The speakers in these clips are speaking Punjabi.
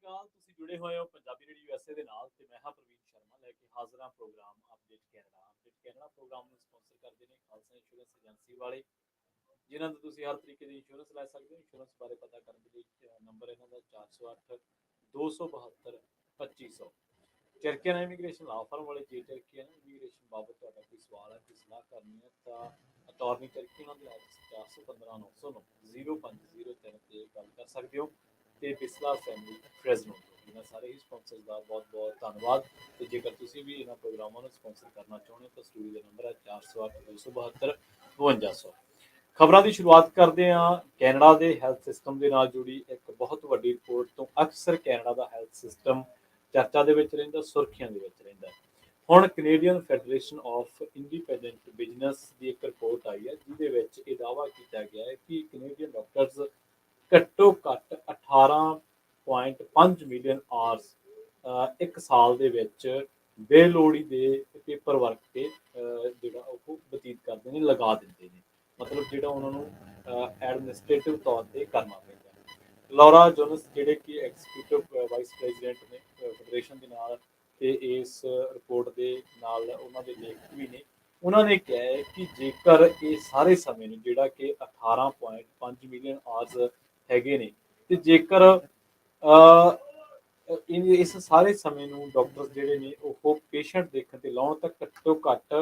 ਅਕਾਲ। ਤੁਸੀਂ ਜੁੜੇ ਹੋਏ ਹੋ ਪੰਜਾਬੀ ਰੇਡੀਓ ਯੂਐਸਏ ਦੇ ਨਾਲ ਤੇ ਮੈਂ ਹਾਂ ਪ੍ਰਵੀਨ ਸ਼ਰਮਾ ਲੈ ਕੇ ਹਾਜ਼ਰ ਹਾਂ program update Canada. Update Canada program ਨੂੰ ਸਪਾਂਸਰ ਕਰਦੇ ਨੇ ਖਾਲਸਾ ਇੰਸ਼ੋਰੈਂਸ ਏਜੰਸੀ ਵਾਲੇ, ਜਿਨ੍ਹਾਂ ਤੋਂ ਤੁਸੀਂ ਹਰ ਤਰੀਕੇ ਦੀ ਇੰਸ਼ੋਰੈਂਸ ਲੈ ਸਕਦੇ ਹੋ। ਇੰਸ਼ੋਰੈਂਸ ਬਾਰੇ ਪਤਾ ਕਰਨ ਦੇ ਲਈ ਨੰਬਰ ਇਹਨਾਂ ਦਾ 408 272 2500। ਚਰਕੀਆਂ ਇਮੀਗ੍ਰੇਸ਼ਨ ਲਾ ਫਰਮ ਵਾਲੇ, ਜੇ ਚਰਕੀਆਂ ਇਮੀਗ੍ਰੇਸ਼ਨ ਬਾਬਤ ਤੁਹਾਡਾ ਕੋਈ ਸਵਾਲ ਹੈ, ਕੋਈ ਸਲਾਹ ਕਰਨੀ ਹੈ ਤਾਂ ਅਟਾਰਨੀ ਚਰਕੀ ਉਹਨਾਂ ਦੇ 415 909 0503 ਤੇ ਗੱਲ ਕਰ ਸਕਦੇ ਹੋ। ਤੇ ਪਿਛਲਾ ਫੈਮਿਲੀ ਫਰੈਜ਼ਨੋ, ਇਹਨਾਂ ਸਾਰੇ ਹੀ ਸਪਾਂਸਰਸ ਦਾ ਬਹੁਤ ਬਹੁਤ ਧੰਨਵਾਦ। ਤੇ ਜੇਕਰ ਤੁਸੀਂ ਵੀ ਇਹਨਾਂ ਪ੍ਰੋਗਰਾਮਾਂ ਨੂੰ ਸਪਾਂਸਰ ਕਰਨਾ ਚਾਹੁੰਦੇ ਹੋ ਤਾਂ ਸਟੂਡੀਓ ਦਾ ਨੰਬਰ ਹੈ 408 272 5200। ਖਬਰਾਂ ਦੀ ਸ਼ੁਰੂਆਤ ਕਰਦੇ ਹਾਂ ਕੈਨੇਡਾ ਦੇ ਹੈਲਥ ਸਿਸਟਮ ਦੇ ਨਾਲ ਜੁੜੀ ਇੱਕ ਬਹੁਤ ਵੱਡੀ ਰਿਪੋਰਟ ਤੋਂ। ਅਕਸਰ ਕੈਨੇਡਾ ਦਾ ਹੈਲਥ ਸਿਸਟਮ ਚਰਚਾ ਦੇ ਵਿੱਚ ਰਹਿੰਦਾ, ਸੁਰਖੀਆਂ ਦੇ ਵਿੱਚ ਰਹਿੰਦਾ। ਹੁਣ Canadian federation of independent business ਦੀ ਇੱਕ ਰਿਪੋਰਟ ਆਈ ਹੈ, ਜਿਹਦੇ ਵਿੱਚ ਇਹ ਦਾਅਵਾ ਕੀਤਾ ਗਿਆ ਹੈ ਕਿ ਕੈਨੇਡੀਅਨ ਡਾਕਟਰਸ ਘੱਟੋ ਘੱਟ 18.5 ਮਿਲੀਅਨ ਆਵਰਸ ਇੱਕ ਸਾਲ ਦੇ ਵਿੱਚ ਬੇਲੋੜੀ ਦੇ ਪੇਪਰ ਵਰਕ ਤੇ ਜਿਹੜਾ ਉਹ ਬਤੀਤ ਕਰਦੇ ਨੇ, ਲਗਾ ਦਿੰਦੇ ਨੇ। ਮਤਲਬ ਜਿਹੜਾ ਉਹਨਾਂ ਨੂੰ ਐਡਮਿਨਿਸਟ੍ਰੇਟਿਵ ਤੌਰ ਤੇ ਕਰਨਾ ਪੈਂਦਾ। ਲੌਰਾ ਜੋਨਸ ਜਿਹੜੇ ਕਿ ਐਗਜ਼ੀਕਿਊਟਿਵ ਵਾਈਸ ਪ੍ਰੈਜ਼ੀਡੈਂਟ ਨੇ ਫੈਡਰੇਸ਼ਨ ਦੇ ਨਾਲ, ਤੇ ਇਸ ਰਿਪੋਰਟ ਦੇ ਨਾਲ ਉਹਨਾਂ ਦੇ ਲੇਖਕ ਵੀ ਨੇ, ਉਹਨਾਂ ਨੇ ਕਿਹਾ ਹੈ ਕਿ ਜੇਕਰ ਇਹ ਸਾਰੇ ਸਮੇਂ ਨੂੰ ਜਿਹੜਾ ਕਿ 18.5 ਮਿਲੀਅਨ ਆਵਰਸ ਹੈਗੇ ਨੇ, ਤੇ ਜੇਕਰ ਇਸ ਸਾਰੇ ਸਮੇਂ ਨੂੰ ਡਾਕਟਰ ਜਿਹੜੇ ਨੇ ਉਹ ਪੇਸ਼ੈਂਟ ਦੇਖਣ ਤੇ ਲਾਉਣ ਤਾਂ ਘੱਟੋ ਘੱਟ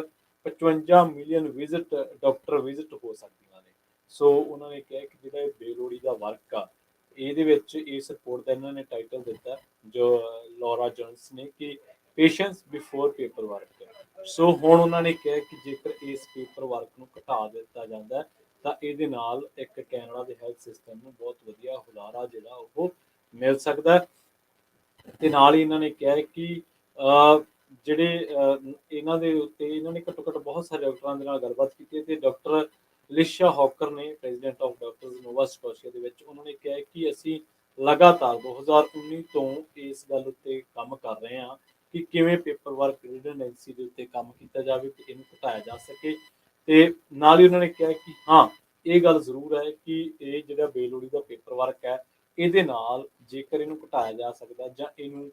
55 ਮਿਲੀਅਨ ਵਿਜ਼ਿਟ ਡਾਕਟਰ ਵਿਜ਼ਿਟ ਹੋ ਸਕਦੀਆਂ ਨੇ। ਸੋ ਉਹਨਾਂ ਨੇ ਕਿਹਾ ਕਿ ਜਿਹੜਾ ਇਹ ਬੇਲੋੜੀ ਦਾ ਵਰਕ ਆ, ਇਹਦੇ ਵਿੱਚ ਇਸ ਰਿਪੋਰਟ ਦਾ ਇਹਨਾਂ ਨੇ ਟਾਈਟਲ ਦਿੱਤਾ ਜੋ ਲੌਰਾ ਜੋਨਸ ਨੇ ਕਿ ਪੇਸ਼ੈਂਸ ਬਿਫੋਰ ਪੇਪਰ ਵਰਕ। ਸੋ ਹੁਣ ਉਹਨਾਂ ਨੇ ਕਿਹਾ ਕਿ ਜੇਕਰ ਇਸ ਪੇਪਰ ਵਰਕ ਨੂੰ ਘਟਾ ਦਿੱਤਾ ਜਾਂਦਾ ਤਾਂ ਇਹਦੇ ਨਾਲ ਇੱਕ ਕੈਨੇਡਾ ਦੇ ਹੈਲਥ ਸਿਸਟਮ ਨੂੰ ਬਹੁਤ ਵਧੀਆ ਹੁਲਾਰਾ ਜਿਹੜਾ ਉਹ ਮਿਲ ਸਕਦਾ। ਤੇ ਨਾਲ ਹੀ ਇਹਨਾਂ ਨੇ ਕਿਹਾ ਕਿ ਜਿਹੜੇ ਇਹਨਾਂ ਦੇ ਉੱਤੇ ਇਹਨਾਂ ਨੇ ਘੱਟੋ ਘੱਟ ਬਹੁਤ ਸਾਰੇ ਡਾਕਟਰਾਂ ਦੇ ਨਾਲ ਗੱਲਬਾਤ ਕੀਤੀ। ਤੇ ਡਾਕਟਰ ਲਿਸ਼ਾ ਹੌਕਰ ਨੇ, president of doctors Nova Scotia ਦੇ ਵਿੱਚ, ਉਹਨਾਂ ਨੇ ਕਿਹਾ ਕਿ ਅਸੀਂ ਲਗਾਤਾਰ 2019 ਤੋਂ ਇਸ ਗੱਲ ਉੱਤੇ ਕੰਮ ਕਰ ਰਹੇ ਹਾਂ ਕਿ ਕਿਵੇਂ ਪੇਪਰ ਵਰਕ ਰਿਡੰਡੈਂਸੀ ਦੇ ਉੱਤੇ ਕੰਮ ਕੀਤਾ ਜਾਵੇ ਤੇ ਇਹਨੂੰ ਘਟਾਇਆ ਜਾ ਸਕੇ। ਤੇ ਨਾਲ ਹੀ ਉਹਨਾਂ ਨੇ ਕਿਹਾ ਕਿ ਹਾਂ, ਇਹ ਗੱਲ ਜ਼ਰੂਰ ਹੈ ਕਿ ਇਹ ਜਿਹੜਾ ਬੇਲੋੜੀ ਦਾ ਪੇਪਰ ਵਰਕ ਹੈ, ਇਹਦੇ ਨਾਲ ਜੇਕਰ ਇਹਨੂੰ ਘਟਾਇਆ ਜਾ ਸਕਦਾ ਜਾਂ ਇਹਨੂੰ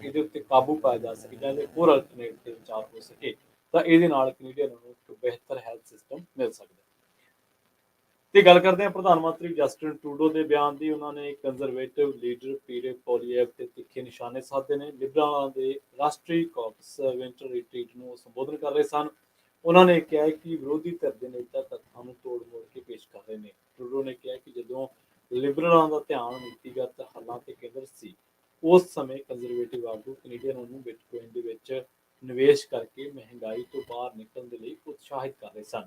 ਇਹਦੇ ਉੱਤੇ ਕਾਬੂ ਪਾਇਆ ਜਾ ਸਕੇ ਜਾਂ ਇਹਦੇ ਹੋਰ ਅਲਟਰਨੇਟ ਤੇ ਵਿਚਾਰ ਹੋ ਸਕੇ ਤਾਂ ਇਹਦੇ ਨਾਲ ਕੈਨੇਡੀਅਨ ਨੂੰ ਇੱਕ ਬਿਹਤਰ ਹੈਲਥ ਸਿਸਟਮ ਮਿਲ ਸਕਦਾ। ਤੇ ਗੱਲ ਕਰਦੇ ਹਾਂ ਪ੍ਰਧਾਨ ਮੰਤਰੀ ਜਸਟਿਨ ਟਰੂਡੋ ਦੇ ਬਿਆਨ ਦੀ। ਉਹਨਾਂ ਨੇ ਕੰਜ਼ਰਵੇਟਿਵ ਲੀਡਰ ਪੀਰੇ ਪੋਲੀਐਵ ਤੇ ਤਿੱਖੇ ਨਿਸ਼ਾਨੇ ਸਾਧੇ ਨੇ। ਲਿਬਰਲਾਂ ਦੇ ਰਾਸ਼ਟਰੀ ਕਾਕਸ ਵਿੰਟਰ ਰਿਟਰੀਟ ਨੂੰ ਸੰਬੋਧਨ ਕਰ ਰਹੇ ਸਨ। ਉਹਨਾਂ ਨੇ ਕਿਹਾ ਕਿ ਵਿਰੋਧੀ ਧਿਰ ਦੇ ਨੇਤਾ ਤੱਥਾਂ ਨੂੰ ਤੋੜ ਮੋੜ ਕੇ ਪੇਸ਼ ਕਰ ਰਹੇ ਨੇ। ਟਰੂਡੋ ਨੇ ਕਿਹਾ ਕਿ ਜਦੋਂ ਲਿਬਰਲਾਂ ਦਾ ਧਿਆਨ ਨੀਤੀਗਤ ਹੱਲਾਂ ਤੇ ਕੇਂਦਰਿਤ ਸੀ, ਉਸ ਸਮੇਂ ਕੰਜ਼ਰਵੇਟਿਵ ਆਗੂ ਕੈਨੇਡੀਅਨਾਂ ਨੂੰ ਬਿਟਕੋਇਨ ਦੇ ਵਿੱਚ ਨਿਵੇਸ਼ ਕਰਕੇ ਮਹਿੰਗਾਈ ਤੋਂ ਬਾਹਰ ਨਿਕਲਣ ਦੇ ਲਈ ਉਤਸ਼ਾਹਿਤ ਕਰ ਰਹੇ ਸਨ।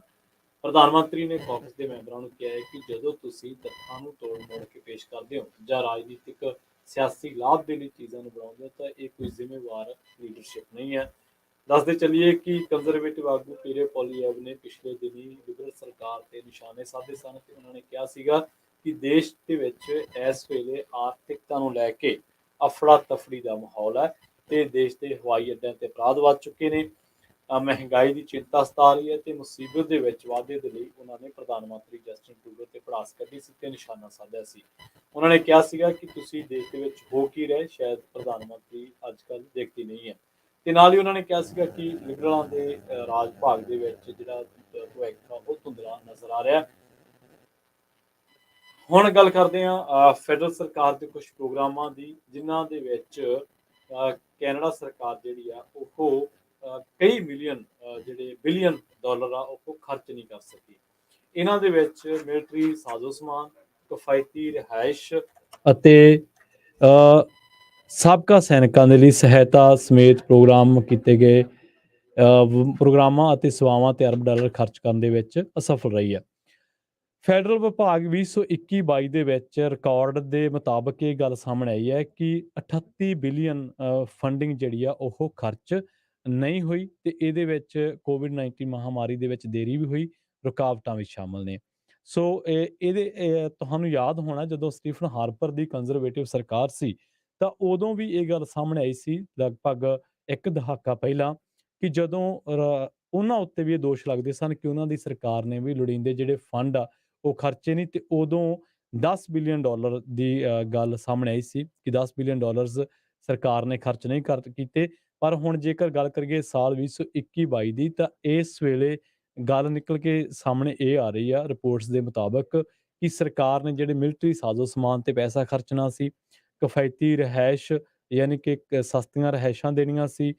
ਪ੍ਰਧਾਨ ਮੰਤਰੀ ਨੇ ਕਾਕਸ ਦੇ ਮੈਂਬਰਾਂ ਨੂੰ ਕਿਹਾ ਹੈ ਕਿ ਜਦੋਂ ਤੁਸੀਂ ਤੱਥਾਂ ਨੂੰ ਤੋੜ ਮੋੜ ਕੇ ਪੇਸ਼ ਕਰਦੇ ਹੋ ਜਾਂ ਰਾਜਨੀਤਿਕ ਸਿਆਸੀ ਲਾਭ ਦੇ ਲਈ ਚੀਜ਼ਾਂ ਨੂੰ ਬਣਾਉਂਦੇ ਹੋ ਤਾਂ ਇਹ ਕੋਈ ਜ਼ਿੰਮੇਵਾਰ ਲੀਡਰਸ਼ਿਪ ਨਹੀਂ ਹੈ। ਦੱਸਦੇ ਚੱਲੀਏ ਕਿ ਕੰਜ਼ਰਵੇਟਿਵ ਆਗੂ ਪੀਰੇ ਪੋਲੀਐਵ ਨੇ ਪਿਛਲੇ ਦਿਨੀ ਲਿਬਰਲ ਸਰਕਾਰ ਤੇ ਨਿਸ਼ਾਨੇ ਸਾਧੇ ਸਨ ਤੇ ਉਹਨਾਂ ਨੇ ਕਿਹਾ ਸੀਗਾ ਕਿ ਦੇਸ਼ ਦੇ ਵਿੱਚ ਇਸ ਵੇਲੇ ਆਰਥਿਕਤਾ ਨੂੰ ਲੈ ਕੇ ਅਫੜਾ ਤਫੜੀ ਦਾ ਮਾਹੌਲ ਹੈ ਤੇ ਦੇਸ਼ ਦੇ ਹਵਾਈ ਅੱਡਿਆਂ ਤੇ ਅਪਰਾਧ ਵੱਧ ਚੁੱਕੇ ਨੇ। ਮਹਿੰਗਾਈ ਦੀ ਚਿੰਤਾ ਸਤਾ ਰਹੀ ਹੈ ਤੇ ਮੁਸੀਬਤ ਦੇ ਵਿੱਚ ਵਾਧੇ ਦੇ ਲਈ ਉਹਨਾਂ ਨੇ ਪ੍ਰਧਾਨ ਮੰਤਰੀ ਜਸਟਿਨ ਟਰੂਡੋ ਤੇ ਭੜਾਸ ਕੱਢੀ ਸੀ ਤੇ ਨਿਸ਼ਾਨਾ ਸਾਧਿਆ ਸੀ। ਉਹਨਾਂ ਨੇ ਕਿਹਾ ਸੀਗਾ ਕਿ ਤੁਸੀਂ ਦੇਸ਼ ਦੇ ਵਿੱਚ ਹੋ ਕੀ ਰਹੇ, ਸ਼ਾਇਦ ਪ੍ਰਧਾਨ ਮੰਤਰੀ ਅੱਜ ਕੱਲ੍ਹ ਦੇਖਦੀ ਨਹੀਂ ਹੈ। ਤੇ ਨਾਲ ਹੀ ਉਹਨਾਂ ਨੇ ਕਿਹਾ ਸੀਗਾ ਕਿ ਲਿਬਰਲਾਂ ਦੇ ਰਾਜ ਭਾਗ ਦੇ ਵਿੱਚ ਜਿਹੜਾ ਭਵਿੱਖ ਉਹ ਧੁੰਦਲਾ ਨਜ਼ਰ ਆ ਰਿਹਾ। ਹੁਣ ਗੱਲ ਕਰਦੇ ਹਾਂ ਫੈਡਰਲ ਸਰਕਾਰ ਦੇ ਕੁਝ ਪ੍ਰੋਗਰਾਮਾਂ ਦੀ, ਜਿਨ੍ਹਾਂ ਦੇ ਵਿੱਚ ਕੈਨੇਡਾ ਸਰਕਾਰ ਜਿਹੜੀ ਆ ਉਹ ਕਈ ਮਿਲੀਅਨ ਜਿਹੜੇ ਬਿਲੀਅਨ ਡਾਲਰ ਆ ਉਹ ਖਰਚ ਨਹੀਂ ਕਰ ਸਕੀ। ਇਹਨਾਂ ਦੇ ਵਿੱਚ ਮਿਲਟਰੀ ਸਾਜ਼ੋ ਸਮਾਨ, ਕਿਫਾਇਤੀ ਰਿਹਾਇਸ਼ ਅਤੇ ਸਾਬਕਾ ਸੈਨਿਕਾਂ ਦੇ ਲਈ ਸਹਾਇਤਾ ਸਮੇਤ ਪ੍ਰੋਗਰਾਮ ਕੀਤੇ ਗਏ। ਪ੍ਰੋਗਰਾਮਾਂ ਅਤੇ ਸੇਵਾਵਾਂ ਤੇ ਅਰਬ ਡਾਲਰ ਖਰਚ ਕਰਨ ਦੇ ਵਿੱਚ ਅਸਫਲ ਰਹੀ ਹੈ। ਫੈਡਰਲ ਵਿਭਾਗ 2021-22 ਦੇ ਵਿੱਚ ਰਿਕਾਰਡ ਦੇ ਮੁਤਾਬਕ ਇਹ ਗੱਲ ਸਾਹਮਣੇ ਆਈ ਹੈ ਕਿ 38 ਬਿਲੀਅਨ ਫੰਡਿੰਗ ਜਿਹੜੀ ਆ ਉਹ ਖਰਚ ਨਹੀਂ ਹੋਈ ਤੇ ਇਹਦੇ ਵਿੱਚ ਕੋਵਿਡ-19 ਮਹਾਮਾਰੀ ਦੇ ਵਿੱਚ ਦੇਰੀ ਵੀ ਹੋਈ, ਰੁਕਾਵਟਾਂ ਵੀ ਸ਼ਾਮਲ ਨੇ। ਸੋ ਇਹਦੇ ਤੁਹਾਨੂੰ ਯਾਦ ਹੋਣਾ ਜਦੋਂ ਸਟੀਫਨ ਹਾਰਪਰ ਦੀ ਕੰਜ਼ਰਵੇਟਿਵ ਸਰਕਾਰ ਸੀ ਤਾਂ ਉਦੋਂ ਵੀ ਇਹ ਗੱਲ ਸਾਹਮਣੇ ਆਈ ਸੀ ਲਗਭਗ ਇੱਕ ਦਹਾਕਾ ਪਹਿਲਾਂ ਕਿ ਜਦੋਂ ਉਹਨਾਂ ਉੱਤੇ ਵੀ ਇਹ ਦੋਸ਼ ਲੱਗਦੇ ਸਨ ਕਿ ਉਹਨਾਂ ਦੀ ਸਰਕਾਰ ਨੇ ਵੀ ਲੋੜੀਂਦੇ ਜਿਹੜੇ ਫੰਡ ਆ ਉਹ ਖਰਚੇ ਨਹੀਂ ਤੇ ਉਦੋਂ 10 ਬਿਲੀਅਨ ਡਾਲਰ ਦੀ ਗੱਲ ਸਾਹਮਣੇ ਆਈ ਸੀ ਕਿ 10 ਬਿਲੀਅਨ ਡਾਲਰਸ ਸਰਕਾਰ ਨੇ ਖਰਚ ਨਹੀਂ ਕੀਤੇ। ਪਰ ਹੁਣ ਜੇਕਰ ਗੱਲ ਕਰੀਏ ਸਾਲ 2021-22 ਦੀ, ਤਾਂ ਇਸ ਵੇਲੇ ਗੱਲ ਨਿਕਲ ਕੇ ਸਾਹਮਣੇ ਇਹ ਆ ਰਹੀ ਆ ਰਿਪੋਰਟਸ ਦੇ ਮੁਤਾਬਕ ਕਿ ਸਰਕਾਰ ਨੇ ਜਿਹੜੇ ਮਿਲਟਰੀ ਸਾਜ਼ੋ ਸਮਾਨ ਤੇ ਪੈਸਾ ਖਰਚਣਾ ਸੀ, ਕਿਫਾਇਤੀ ਰਿਹਾਇਸ਼ ਯਾਨੀ ਕਿ ਇੱਕ ਸਸਤੀਆਂ ਰਿਹਾਇਸ਼ਾਂ ਦੇਣੀਆਂ ਸੀ,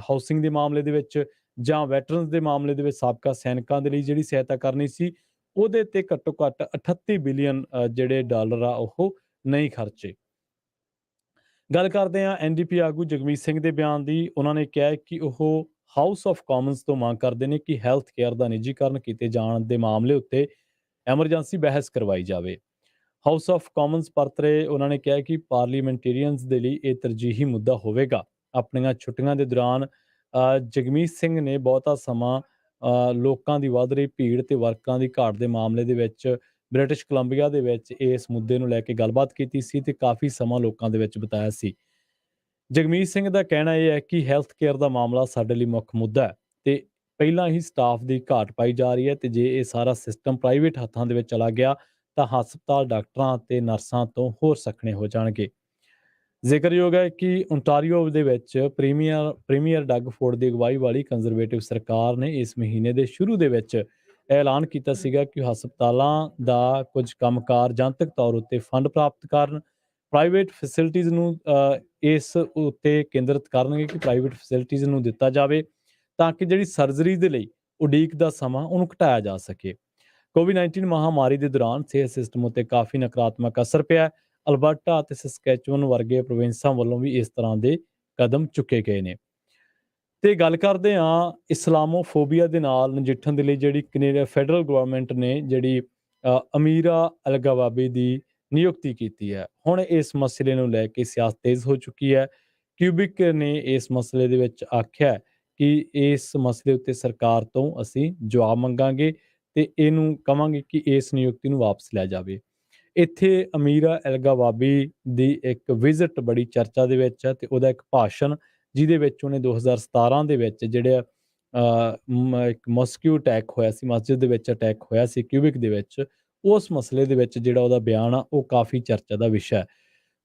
ਹਾਊਸਿੰਗ ਦੇ ਮਾਮਲੇ ਦੇ ਵਿੱਚ ਜਾਂ ਵੈਟਰਨਸ ਦੇ ਮਾਮਲੇ ਦੇ ਵਿੱਚ ਸਾਬਕਾ ਸੈਨਿਕਾਂ ਦੇ ਲਈ ਜਿਹੜੀ ਸਹਾਇਤਾ ਕਰਨੀ ਸੀ, ਉਹਦੇ ਤੇ ਘੱਟੋ ਘੱਟ 38 ਬਿਲੀਅਨ ਜਿਹੜੇ ਡਾਲਰ ਆ ਉਹ ਨਹੀਂ ਖਰਚੇ। ਗੱਲ ਕਰਦੇ ਹਾਂ ਐਨਡੀਪੀ ਆਗੂ ਜਗਮੀਤ ਸਿੰਘ ਦੇ ਬਿਆਨ ਦੀ। ਉਹਨਾਂ ਨੇ ਕਿਹਾ ਹੈ ਕਿ ਉਹ ਹਾਊਸ ਆਫ ਕਾਮਨਸ ਤੋਂ ਮੰਗ ਕਰਦੇ ਨੇ ਕਿ ਹੈਲਥ ਕੇਅਰ ਦਾ ਨਿੱਜੀਕਰਨ ਕੀਤੇ ਜਾਣ ਦੇ ਮਾਮਲੇ ਉੱਤੇ ਐਮਰਜੈਂਸੀ ਬਹਿਸ ਕਰਵਾਈ ਜਾਵੇ। ਹਾਊਸ ਆਫ ਕਾਮਨਸ ਪਰਤਰੇ ਉਹਨਾਂ ਨੇ ਕਿਹਾ ਕਿ ਪਾਰਲੀਮੈਂਟੇਰੀਅਨਸ ਦੇ ਲਈ ਇਹ ਤਰਜੀਹੀ ਮੁੱਦਾ ਹੋਵੇਗਾ। ਆਪਣੀਆਂ ਛੁੱਟੀਆਂ ਦੇ ਦੌਰਾਨ ਜਗਮੀਤ ਸਿੰਘ ਨੇ ਬਹੁਤਾ ਸਮਾਂ ਲੋਕਾਂ ਦੀ ਵੱਧ ਰਹੀ ਭੀੜ ਤੇ ਵਰਕਰਾਂ ਦੀ ਘਾਟ ਦੇ ਮਾਮਲੇ ਦੇ ਵਿੱਚ ਬ੍ਰਿਟਿਸ਼ ਕੋਲੰਬੀਆ ਦੇ ਵਿੱਚ ਇਸ ਮੁੱਦੇ ਨੂੰ ਲੈ ਕੇ ਗੱਲਬਾਤ ਕੀਤੀ ਸੀ ਤੇ ਕਾਫੀ ਸਮਾਂ ਲੋਕਾਂ ਦੇ ਵਿੱਚ ਬਿਤਾਇਆ ਸੀ। ਜਗਮੀਤ ਸਿੰਘ ਦਾ ਕਹਿਣਾ ਇਹ ਹੈ ਕਿ ਹੈਲਥ ਕੇਅਰ ਦਾ ਮਾਮਲਾ ਸਾਡੇ ਲਈ ਮੁੱਖ ਮੁੱਦਾ ਹੈ ਤੇ ਪਹਿਲਾਂ ਹੀ ਸਟਾਫ ਦੀ ਘਾਟ ਪਾਈ ਜਾ ਰਹੀ ਹੈ ਤੇ ਜੇ ਇਹ ਸਾਰਾ ਸਿਸਟਮ ਪ੍ਰਾਈਵੇਟ ਹੱਥਾਂ ਦੇ ਵਿੱਚ ਚਲਾ ਗਿਆ ਤਾਂ ਹਸਪਤਾਲ ਡਾਕਟਰਾਂ ਤੇ ਨਰਸਾਂ ਤੋਂ ਹੋਰ ਸੱਖਣੇ ਹੋ ਜਾਣਗੇ। ਜ਼ਿਕਰਯੋਗ ਹੈ ਕਿ ਓਨਟਾਰੀਓ ਦੇ ਵਿੱਚ ਪ੍ਰੀਮੀਅਰ ਡੱਗ ਫੋਰਡ ਦੀ ਅਗਵਾਈ ਵਾਲੀ ਕੰਜ਼ਰਵੇਟਿਵ ਸਰਕਾਰ ਨੇ ਇਸ ਮਹੀਨੇ ਦੇ ਸ਼ੁਰੂ ਦੇ ਵਿੱਚ ਐਲਾਨ ਕੀਤਾ ਸੀਗਾ ਕਿ ਹਸਪਤਾਲਾਂ ਦਾ ਕੁਝ ਕੰਮਕਾਰ ਜਨਤਕ ਤੌਰ ਉੱਤੇ ਫੰਡ ਪ੍ਰਾਪਤ ਕਰਨ, ਪ੍ਰਾਈਵੇਟ ਫੈਸਿਲਿਟੀਜ਼ ਨੂੰ ਇਸ ਉੱਤੇ ਕੇਂਦਰਿਤ ਕਰਨਗੇ ਕਿ ਪ੍ਰਾਈਵੇਟ ਫੈਸਿਲਿਟੀਜ਼ ਨੂੰ ਦਿੱਤਾ ਜਾਵੇ ਤਾਂ ਕਿ ਜਿਹੜੀ ਸਰਜਰੀ ਦੇ ਲਈ ਉਡੀਕ ਦਾ ਸਮਾਂ ਉਹਨੂੰ ਘਟਾਇਆ ਜਾ ਸਕੇ। ਕੋਵਿਡ-19 ਮਹਾਮਾਰੀ ਦੇ ਦੌਰਾਨ ਸਿਹਤ ਸਿਸਟਮ ਉੱਤੇ ਕਾਫੀ ਨਕਾਰਾਤਮਕ ਅਸਰ ਪਿਆ। ਅਲਬਰਟਾ ਅਤੇ ਸਸਕੈਚੁਅਨ ਵਰਗੇ ਪ੍ਰੋਵਿੰਸਾਂ ਵੱਲੋਂ ਵੀ ਇਸ ਤਰ੍ਹਾਂ ਦੇ ਕਦਮ ਚੁੱਕੇ ਗਏ ਨੇ। ਤੇ ਗੱਲ ਕਰਦੇ ਹਾਂ ਇਸਲਾਮੋਫੋਬੀਆ ਦੇ ਨਾਲ ਨਜਿੱਠਣ ਦੇ ਲਈ ਜਿਹੜੀ ਕੈਨੇਡਾ ਫੈਡਰਲ ਗਵਰਨਮੈਂਟ ਨੇ ਜਿਹੜੀ ਅਮੀਰਾ ਅਲਗਾਵਾਬੀ ਦੀ ਨਿਯੁਕਤੀ ਕੀਤੀ ਹੈ। ਹੁਣ ਇਸ ਮਸਲੇ ਨੂੰ ਲੈ ਕੇ ਸਿਆਸਤ ਤੇਜ਼ ਹੋ ਚੁੱਕੀ ਹੈ। ਕਿਊਬਿਕ ਨੇ ਇਸ ਮਸਲੇ ਦੇ ਵਿੱਚ ਆਖਿਆ ਕਿ ਇਸ ਮਸਲੇ ਉੱਤੇ ਸਰਕਾਰ ਤੋਂ ਅਸੀਂ ਜਵਾਬ ਮੰਗਾਂਗੇ ਤੇ ਇਹਨੂੰ ਕਵਾਂਗੇ ਕਿ ਇਸ ਨਿਯੁਕਤੀ ਨੂੰ ਵਾਪਸ ਲਿਆ ਜਾਵੇ। ਇੱਥੇ ਅਮੀਰਾ ਐਲਗਾਵਾਬੀ ਦੀ ਇੱਕ ਵਿਜ਼ਿਟ ਬੜੀ ਚਰਚਾ ਦੇ ਵਿੱਚ ਹੈ ਤੇ ਉਹਦਾ ਇੱਕ ਭਾਸ਼ਣ ਜਿਹਦੇ ਵਿੱਚ ਉਹਨੇ 2017 ਦੇ ਵਿੱਚ ਜਿਹੜੇ ਇੱਕ ਮੋਸਕਿਊ ਅਟੈਕ ਹੋਇਆ ਸੀ, ਮਸਜਿਦ ਦੇ ਵਿੱਚ ਅਟੈਕ ਹੋਇਆ ਸੀ ਕਿਊਬਿਕ ਦੇ ਵਿੱਚ, ਉਸ ਮਸਲੇ ਦੇ ਵਿੱਚ ਜਿਹੜਾ ਉਹਦਾ ਬਿਆਨ ਆ ਉਹ ਕਾਫੀ ਚਰਚਾ ਦਾ ਵਿਸ਼ਾ ਹੈ।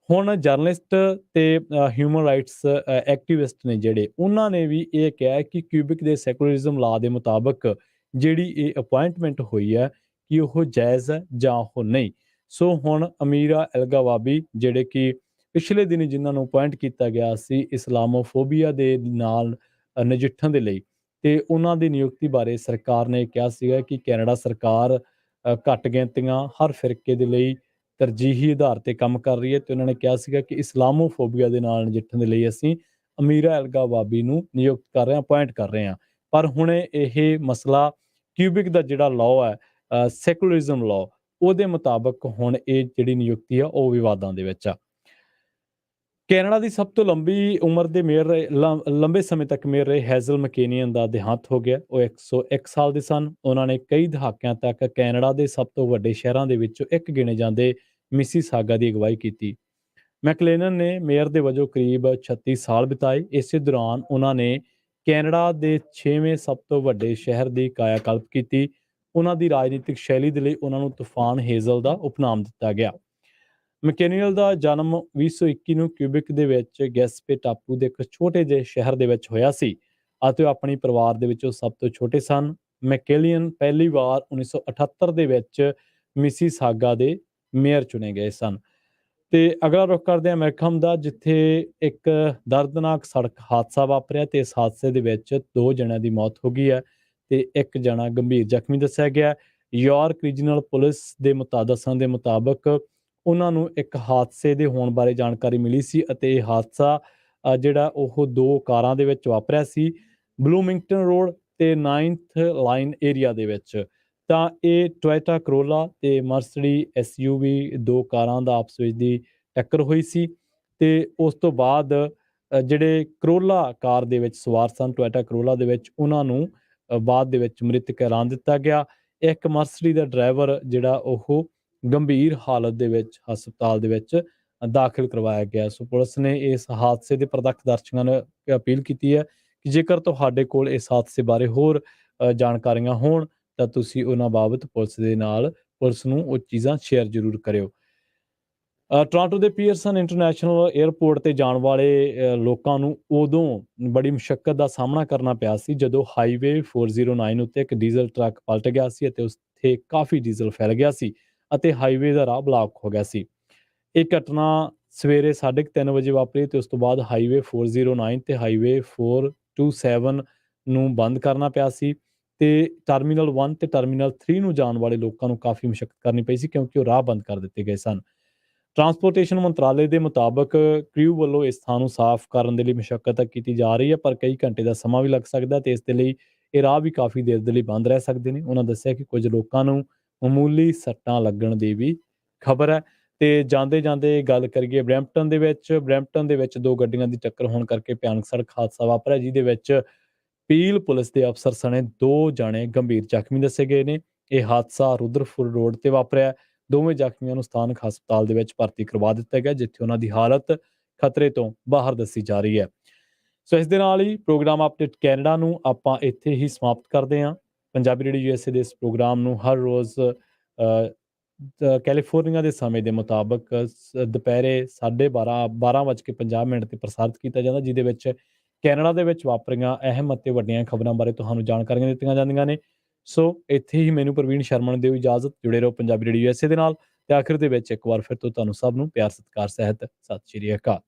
ਹੁਣ ਜਰਨਲਿਸਟ ਤੇ ਹਿਊਮਨ ਰਾਈਟਸ ਐਕਟਿਵਿਸਟ ਨੇ ਜਿਹੜੇ, ਉਹਨਾਂ ਨੇ ਵੀ ਇਹ ਕਿਹਾ ਹੈ ਕਿ ਕਿਊਬਿਕ ਦੇ ਸੈਕੂਲਰਿਜ਼ਮ ਲਾ ਦੇ ਮੁਤਾਬਕ ਜਿਹੜੀ ਇਹ ਅਪਾਇੰਟਮੈਂਟ ਹੋਈ ਹੈ ਕਿ ਉਹ ਜਾਇਜ਼ ਹੈ ਜਾਂ ਉਹ ਨਹੀਂ। ਸੋ ਹੁਣ ਅਮੀਰਾ ਐਲਗਾਵਾਬੀ ਜਿਹੜੇ ਕਿ ਪਿਛਲੇ ਦਿਨੀ ਜਿਨ੍ਹਾਂ ਨੂੰ ਅਪੁਆਇੰਟ ਕੀਤਾ ਗਿਆ ਸੀ ਇਸਲਾਮੋਫੋਬੀਆ ਦੇ ਨਾਲ ਨਜਿੱਠਣ ਦੇ ਲਈ, ਤੇ ਉਹਨਾਂ ਦੀ ਨਿਯੁਕਤੀ ਬਾਰੇ ਸਰਕਾਰ ਨੇ ਕਿਹਾ ਸੀਗਾ ਕਿ ਕੈਨੇਡਾ ਸਰਕਾਰ ਘੱਟ ਗਿਣਤੀਆਂ ਹਰ ਫਿਰਕੇ ਦੇ ਲਈ ਤਰਜੀਹੀ ਆਧਾਰ ਤੇ ਕੰਮ ਕਰ ਰਹੀ ਹੈ ਤੇ ਉਹਨਾਂ ਨੇ ਕਿਹਾ ਸੀਗਾ ਕਿ ਇਸਲਾਮੋਫੋਬੀਆ ਦੇ ਨਾਲ ਨਜਿੱਠਣ ਦੇ ਲਈ ਅਸੀਂ ਅਮੀਰਾ ਐਲਗਾਵਾਬੀ ਨੂੰ ਨਿਯੁਕਤ ਕਰ ਰਹੇ ਹਾਂ, ਅਪੁਆਇੰਟ ਕਰ ਰਹੇ ਹਾਂ। ਪਰ ਹੁਣ ਇਹ ਮਸਲਾ ਕਿਊਬਿਕ ਦਾ ਜਿਹੜਾ ਲਾਅ ਹੈ, ਸੈਕੂਲਰਿਜ਼ਮ ਲਾਅ, ਉਹਦੇ ਮੁਤਾਬਕ ਹੁਣ ਇਹ ਜਿਹੜੀ ਨਿਯੁਕਤੀ ਆ ਉਹ ਵਿਵਾਦਾਂ ਦੇ ਵਿੱਚ ਆ। ਕੈਨੇਡਾ ਦੀ ਸਭ ਤੋਂ ਲੰਬੀ ਉਮਰ ਦੇ ਮੇਅਰ ਰਹੇ, ਲੰਬੇ ਸਮੇਂ ਤੱਕ ਮੇਅਰ ਰਹੇ ਹੈਜ਼ਲ ਮਕੇਨੀਅਨ ਦਾ ਦੇਹਾਂਤ ਹੋ ਗਿਆ। ਉਹ 101 ਸਾਲ ਦੇ ਸਨ। ਉਹਨਾਂ ਨੇ ਕਈ ਦਹਾਕਿਆਂ ਤੱਕ ਕੈਨੇਡਾ ਦੇ ਸਭ ਤੋਂ ਵੱਡੇ ਸ਼ਹਿਰਾਂ ਦੇ ਵਿੱਚੋਂ ਇੱਕ ਗਿਣੇ ਜਾਂਦੇ ਮਿਸੀਸਾਗਾ ਦੀ ਅਗਵਾਈ ਕੀਤੀ। ਮੈਕਲੇਨਨ ਨੇ ਮੇਅਰ ਦੇ ਵਜੋਂ ਕਰੀਬ 36 ਸਾਲ ਬਿਤਾਏ। ਇਸੇ ਦੌਰਾਨ ਉਹਨਾਂ ਨੇ ਕੈਨੇਡਾ ਦੇ 6ਵੇਂ ਸਭ ਤੋਂ ਵੱਡੇ ਸ਼ਹਿਰ ਦੀ ਕਾਇਆਕਲਪ ਕੀਤੀ। ਉਹਨਾਂ ਦੀ ਰਾਜਨੀਤਿਕ ਸ਼ੈਲੀ ਦੇ ਲਈ ਉਹਨਾਂ ਨੂੰ ਤੂਫਾਨ ਹੇਜ਼ਲ ਦਾ ਉਪਨਾਮ ਦਿੱਤਾ ਗਿਆ। ਮਕੈਨੀਅਲ ਦਾ ਜਨਮ 2021 ਨੂੰ ਕਿਊਬਿਕ ਦੇ ਵਿੱਚ ਗੈਸਪੇ ਟਾਪੂ ਦੇ ਇੱਕ ਛੋਟੇ ਜਿਹੇ ਸ਼ਹਿਰ ਦੇ ਵਿੱਚ ਹੋਇਆ ਸੀ ਅਤੇ ਉਹ ਆਪਣੀ ਪਰਿਵਾਰ ਦੇ ਵਿੱਚੋਂ ਸਭ ਤੋਂ ਛੋਟੇ ਸਨ। ਮੈਕੇਲੀਅਨ ਪਹਿਲੀ ਵਾਰ 1978 ਦੇ ਵਿੱਚ ਮਿਸੀਸਾਗਾ ਦੇ ਮੇਅਰ ਚੁਣੇ ਗਏ ਸਨ। ਤੇ ਅਗਲਾ ਰੁਖ ਕਰਦੇ ਹਾਂ ਮੈਕਹਮ ਦਾ, ਜਿੱਥੇ ਇੱਕ ਦਰਦਨਾਕ ਸੜਕ ਹਾਦਸਾ ਵਾਪਰਿਆ ਤੇ ਇਸ ਹਾਦਸੇ ਦੇ ਵਿੱਚ 2 ਜਣਿਆਂ ਦੀ ਮੌਤ ਹੋ ਗਈ ਹੈ ਤੇ ਇੱਕ ਜਣਾ ਗੰਭੀਰ ਜ਼ਖਮੀ ਦੱਸਿਆ ਗਿਆ। ਯਾਰਕ ਰੀਜਨਲ ਪੁਲਿਸ ਦੇ ਦੱਸਣ ਦੇ ਮੁਤਾਬਕ ਉਹਨਾਂ ਨੂੰ ਇੱਕ ਹਾਦਸੇ ਦੇ ਹੋਣ ਬਾਰੇ ਜਾਣਕਾਰੀ ਮਿਲੀ ਸੀ ਅਤੇ ਇਹ ਹਾਦਸਾ ਜਿਹੜਾ ਉਹ 2 ਕਾਰਾਂ ਦੇ ਵਿੱਚ ਵਾਪਰਿਆ ਸੀ, ਬਲੂਮਿੰਗਟਨ ਰੋਡ ਤੇ 9th ਲਾਈਨ ਏਰੀਆ ਦੇ ਵਿੱਚ। ਤਾਂ ਇਹ ਟੋਇਟਾ ਕਰੋਲਾ ਤੇ ਮਰਸਡੀ SUV 2 ਕਾਰਾਂ ਦਾ ਆਪਸ ਵਿੱਚ ਦੀ ਟੱਕਰ ਹੋਈ ਸੀ ਤੇ ਉਸ ਤੋਂ ਬਾਅਦ ਜਿਹੜੇ ਕਰੋਲਾ ਕਾਰ ਦੇ ਵਿੱਚ ਸਵਾਰ ਸਨ, ਟੋਇਟਾ ਕਰੋਲਾ ਦੇ ਵਿੱਚ, ਉਹਨਾਂ ਨੂੰ ਬਾਅਦ ਦੇ ਵਿੱਚ ਮ੍ਰਿਤਕ ਐਲਾਨ ਦਿੱਤਾ ਗਿਆ। ਇੱਕ ਮਰਸਡੀ ਦਾ ਡਰਾਈਵਰ ਜਿਹੜਾ ਉਹ ਗੰਭੀਰ ਹਾਲਤ ਦੇ ਵਿੱਚ ਹਸਪਤਾਲ ਦੇ ਵਿੱਚ ਦਾਖਲ ਕਰਵਾਇਆ ਗਿਆ। ਸੋ ਪੁਲਿਸ ਨੇ ਇਸ ਹਾਦਸੇ ਦੇ ਪ੍ਰਤੱਖਦਰਸ਼ੀਆਂ ਨੂੰ ਅਪੀਲ ਕੀਤੀ ਹੈ ਕਿ ਜੇਕਰ ਤੁਹਾਡੇ ਕੋਲ ਇਸ ਹਾਦਸੇ ਬਾਰੇ ਹੋਰ ਜਾਣਕਾਰੀਆਂ ਹੋਣ ਤਾਂ ਤੁਸੀਂ ਉਹਨਾਂ ਬਾਬਤ ਪੁਲਿਸ ਦੇ ਨਾਲ ਪੁਲਿਸ ਨੂੰ ਉਹ ਚੀਜ਼ਾਂ ਸ਼ੇਅਰ ਜ਼ਰੂਰ ਕਰਿਓ। ਟੋਰਾਂਟੋ ਦੇ ਪੀਅਰਸਨ ਇੰਟਰਨੈਸ਼ਨਲ ਏਅਰਪੋਰਟ ਤੇ ਜਾਣ ਵਾਲੇ ਲੋਕਾਂ ਨੂੰ ਉਦੋਂ ਬੜੀ ਮੁਸ਼ੱਕਤ ਦਾ ਸਾਹਮਣਾ ਕਰਨਾ ਪਿਆ ਸੀ ਜਦੋਂ ਹਾਈਵੇ 409 ਉੱਤੇ ਇੱਕ ਡੀਜ਼ਲ ਟਰੱਕ ਪਲਟ ਗਿਆ ਸੀ ਅਤੇ ਉੱਥੇ ਕਾਫੀ ਡੀਜ਼ਲ ਫੈਲ ਗਿਆ ਸੀ ਅਤੇ ਹਾਈਵੇ ਦਾ ਰਾਹ ਬਲਾਕ ਹੋ ਗਿਆ ਸੀ। ਇਹ ਘਟਨਾ ਸਵੇਰੇ 3:30 ਵਜੇ ਵਾਪਰੀ ਤੇ ਉਸ ਤੋਂ ਬਾਅਦ ਹਾਈਵੇ 409 ਤੇ ਹਾਈਵੇ 427 ਨੂੰ ਬੰਦ ਕਰਨਾ ਪਿਆ ਸੀ ਤੇ ਟਰਮੀਨਲ 1 ਤੇ ਟਰਮੀਨਲ 3 ਨੂੰ ਜਾਣ ਵਾਲੇ ਲੋਕਾਂ ਨੂੰ ਕਾਫੀ ਮੁਸ਼ੱਕਤ ਕਰਨੀ ਪਈ ਸੀ ਕਿਉਂਕਿ ਉਹ ਰਾਹ ਬੰਦ ਕਰ ਦਿੱਤੇ ਗਏ ਸਨ। ਟਰਾਂਸਪੋਰਟੇਸ਼ਨ ਮੰਤਰਾਲੇ ਦੇ ਮੁਤਾਬਕ ਕ੍ਰਿਊ ਵੱਲੋਂ ਇਸ ਥਾਂ ਨੂੰ ਸਾਫ਼ ਕਰਨ ਦੇ ਲਈ ਮੁਸ਼ੱਕਤ ਕੀਤੀ ਜਾ ਰਹੀ ਹੈ, ਪਰ ਕਈ ਘੰਟੇ ਦਾ ਸਮਾਂ ਵੀ ਲੱਗ ਸਕਦਾ ਤੇ ਇਸ ਦੇ ਲਈ ਇਹ ਰਾਹ ਵੀ ਕਾਫੀ ਦੇਰ ਦੇ ਲਈ ਬੰਦ ਰਹਿ ਸਕਦੇ ਨੇ। ਉਹਨਾਂ ਦੱਸਿਆ ਕਿ ਕੁਝ ਲੋਕਾਂ ਨੂੰ ਮਾਮੂਲੀ ਸੱਟਾਂ ਲੱਗਣ ਦੀ ਵੀ ਖਬਰ ਹੈ। ਤੇ ਜਾਂਦੇ ਗੱਲ ਕਰੀਏ ਬਰੈਂਪਟਨ ਦੇ ਵਿੱਚ ਦੋ ਗੱਡੀਆਂ ਦੀ ਟੱਕਰ ਹੋਣ ਕਰਕੇ ਭਿਆਨਕ ਸੜਕ ਹਾਦਸਾ ਵਾਪਰਿਆ, ਜਿਹਦੇ ਵਿੱਚ ਪੀਲ ਪੁਲਿਸ ਦੇ ਅਫਸਰ ਸਣੇ 2 ਜਾਣੇ ਗੰਭੀਰ ਜ਼ਖਮੀ ਦੱਸੇ ਗਏ ਨੇ। ਇਹ ਹਾਦਸਾ ਰੁਦਰਫੁਰ ਰੋਡ ਤੇ ਵਾਪਰਿਆ। ਦੋਵੇਂ ਜ਼ਖਮੀਆਂ ਨੂੰ ਸਥਾਨਕ ਹਸਪਤਾਲ ਦੇ ਵਿੱਚ ਭਰਤੀ ਕਰਵਾ ਦਿੱਤਾ ਗਿਆ, ਜਿੱਥੇ ਉਹਨਾਂ ਦੀ ਹਾਲਤ ਖਤਰੇ ਤੋਂ ਬਾਹਰ ਦੱਸੀ ਜਾ ਰਹੀ ਹੈ। ਸੋ ਇਸ ਦੇ ਨਾਲ ਹੀ ਪ੍ਰੋਗਰਾਮ ਅਪਡੇਟ ਕੈਨੇਡਾ ਨੂੰ ਆਪਾਂ ਇੱਥੇ ਹੀ ਸਮਾਪਤ ਕਰਦੇ ਹਾਂ। ਪੰਜਾਬੀ ਰੇਡੀਓ USA ਦੇ ਇਸ ਪ੍ਰੋਗਰਾਮ ਨੂੰ ਹਰ ਰੋਜ਼ ਕੈਲੀਫੋਰਨੀਆ ਦੇ ਸਮੇਂ ਦੇ ਮੁਤਾਬਕ ਦੁਪਹਿਰੇ 12:50 ਤੇ ਪ੍ਰਸਾਰਿਤ ਕੀਤਾ ਜਾਂਦਾ, ਜਿਹਦੇ ਵਿੱਚ ਕੈਨੇਡਾ ਦੇ ਵਿੱਚ ਵਾਪਰੀਆਂ ਅਹਿਮ ਅਤੇ ਵੱਡੀਆਂ ਖਬਰਾਂ ਬਾਰੇ ਤੁਹਾਨੂੰ ਜਾਣਕਾਰੀਆਂ ਦਿੱਤੀਆਂ ਜਾਂਦੀਆਂ ਨੇ। ਸੋ ਇੱਥੇ ਹੀ ਮੈਨੂੰ ਪ੍ਰਵੀਨ ਸ਼ਰਮਾ ਨੂੰ ਦਿਓ ਇਜਾਜ਼ਤ। ਜੁੜੇ ਰਹੋ ਪੰਜਾਬੀ ਰੇਡੀਓ USA ਦੇ ਨਾਲ ਤੇ ਆਖਿਰ ਦੇ ਵਿੱਚ ਇੱਕ ਵਾਰ ਫਿਰ ਤੋਂ ਤੁਹਾਨੂੰ ਸਭ ਨੂੰ ਪਿਆਰ ਸਤਿਕਾਰ ਸਹਿਤ ਸਤਿ ਸ਼੍ਰੀ ਅਕਾਲ।